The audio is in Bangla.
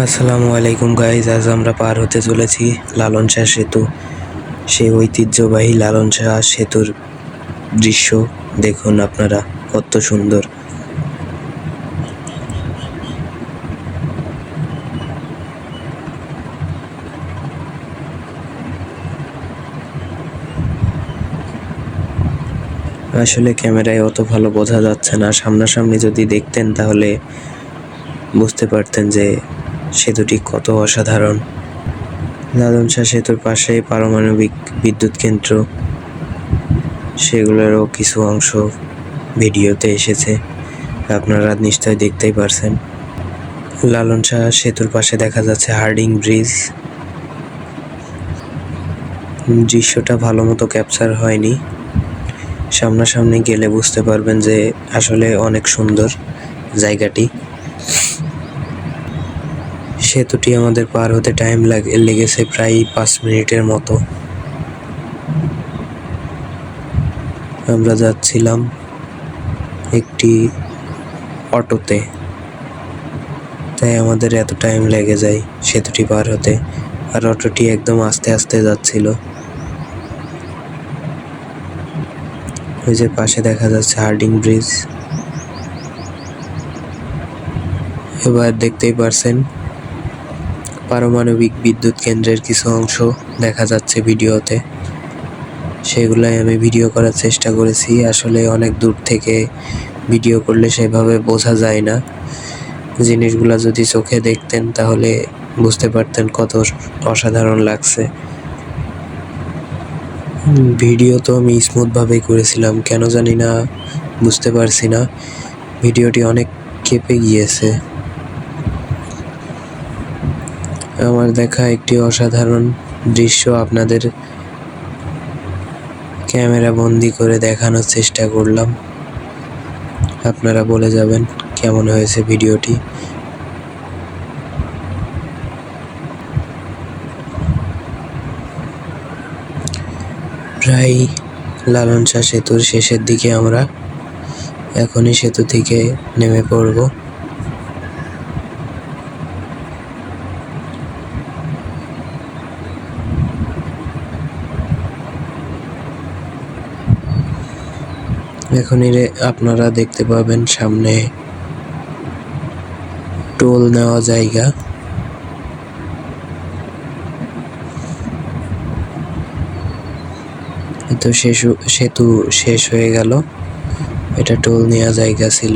আসসালামু আলাইকুম গাইজ, আজ আমরা পার হতে চলেছি লালন শাহ সেতু। সেই ঐতিহ্যবাহী লালন শাহ সেতুর দৃশ্য দেখুন আপনারা, কত সুন্দর। আসলে ক্যামেরায় অত ভালো বোঝা যাচ্ছে না, সামনাসামনি যদি দেখতেন তাহলে বুঝতে পারতেন যে সেতুটি কত অসাধারণ। লালন শাহ সেতুর পাশে পারমাণবিক বিদ্যুৎ কেন্দ্র, সেগুলোরও কিছু অংশ ভিডিওতে এসেছে, আপনারা নিশ্চয়ই দেখতেই পারছেন। লালন শাহ সেতুর পাশে দেখা যাচ্ছে হার্ডিং ব্রিজ। দৃশ্যটা ভালো মতো ক্যাপচার হয়নি, সামনাসামনি গেলে বুঝতে পারবেন যে আসলে অনেক সুন্দর জায়গাটি। সেতুটি আমাদের পার হতে টাইম লেগেছে প্রায় 5 মিনিটের মতো। আমরা যাচ্ছিলাম একটি অটোতে, তাই আমাদের এত টাইম লেগে যায় সেতুটি পার হতে। আর অটোটি একদম আস্তে আস্তে যাচ্ছিল। ওই যে পাশে দেখা যাচ্ছে হার্ডিং ব্রিজ। এবার দেখতেই পারছেন পারমাণবিক বিদ্যুৎ কেন্দ্রের কিছু অংশ দেখা যাচ্ছে ভিডিওতে, সেগুলাই আমি ভিডিও করার চেষ্টা করেছি। আসলে অনেক দূর থেকে ভিডিও করলে সেভাবে বোঝা যায় না, জিনিসগুলা যদি চোখে দেখতেন তাহলে বুঝতে পারতেন কত অসাধারণ লাগছে। ভিডিও তো আমি স্মুথভাবেই করেছিলাম, কেন জানি না বুঝতে পারছি না, ভিডিওটি অনেক কেঁপে গিয়েছে। আমার দেখা একটি অসাধারণ দৃশ্য আপনাদের ক্যামেরা বন্দি করে দেখানোর চেষ্টা করলাম। আপনারা বলে যাবেন কেমন হয়েছে ভিডিওটি। প্রায় লালন শাহ সেতুর শেষের দিকে আমরা, এখনই সেতু থেকে নেমে পড়ব। এখনই আপনারা দেখতে পাবেন সামনে টোল নেওয়া জায়গা। তো সেতু শেষ হয়ে গেল, এটা টোল নেওয়া জায়গা ছিল।